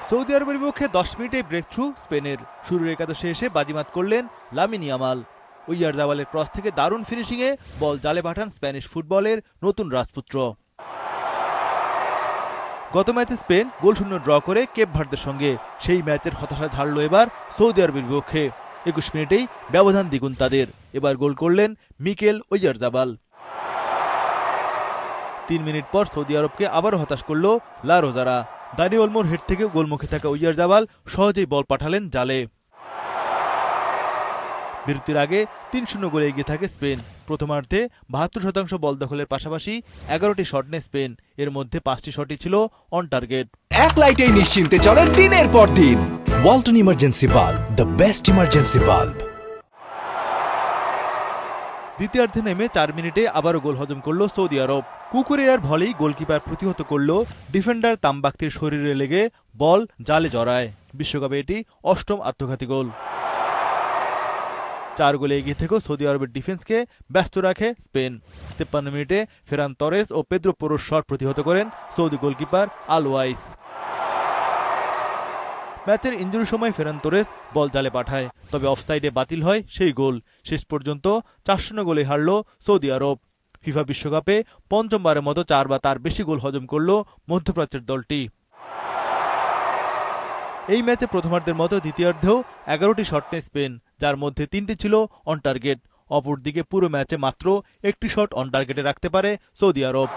Saudi আরবের বিপক্ষে 10 মিনিটে ব্রেক থ্রু স্পেনের। শুরুর একাদশে এসে বাজিমাত করলেন লামিন ইয়ামাল। ওয়াইয়ারজাবালের ক্রস থেকে দারুণ ফিনিশিংয়ে বল জালে পাঠান স্প্যানিশ ফুটবলের নতুন রাজপুত্র। গত ম্যাচে স্পেন গোলশূন্য ড্র করে কেপ ভার্দের সঙ্গে, সেই ম্যাচের হতাশা ঝাড়ল এবার সৌদি আরবের বিপক্ষে। 21 মিনিটেই ব্যবধান দ্বিগুণ তাদের। এবার গোল করলেন মিকেল ওয়াইয়ারজাবাল। 3 মিনিট পর সৌদি আরবকে আবারও হতাশ করল লা রোজারা। দানি ওলমোর হেড থেকে গোলমুখে থাকা ওয়াইয়ারজাবাল সহজেই বল পাঠালেন জালে। বিরতির আগে 3-0 গোলে এগিয়ে থাকে স্পেন। প্রথমার্ধে 72% বল দখলের পাশাপাশি 11টি শট নেয় স্পেন। এর মধ্যে 5টি শটই ছিল অন টার্গেট। এক লাইটেই নিশ্চিন্তে চলে দিনের পর দিন। Walton emergency bulb, the best emergency bulb. দ্বিতীয়ার্ধে নেমে 4 মিনিটে আবারও গোল হজম করল সৌদি আরব। কুকুরেয়ার ভলেই গোলকিপার প্রতিহত করল ডিফেন্ডার তামবাক্তির শরীরে লেগে বল জালে জড়ায়। বিশ্বকাপে এটি 8ম আত্মঘাতী গোল। 4 গোলে এগিয়ে থেকেও সৌদি আরবের ডিফেন্সকে ব্যস্ত রাখে স্পেন। 53 মিনিটে ফেরান তরেস ও পেদ্রো পোরোর শট প্রতিহত করেন সৌদি গোলকিপার আল ওয়াইস। ম্যাচের ইনজুরির সময় ফেরান তোরেস বল জালে পাঠায়, তবে অফসাইডে বাতিল হয় সেই গোল। শেষ পর্যন্ত 4-0 গোলে হারল সৌদি আরব। ফিফা বিশ্বকাপে পঞ্চমবারের মতো 4 বা তার বেশি গোল হজম করল মধ্যপ্রাচ্যের দলটি। এই ম্যাচে প্রথমার্ধের মতো দ্বিতীয়ার্ধেও 11টি শট নেয় স্পেন, যার মধ্যে 3টি ছিল অন টার্গেট। অপরদিকে পুরো ম্যাচে মাত্র 1টি শট অন টার্গেটে রাখতে পারে সৌদি আরব।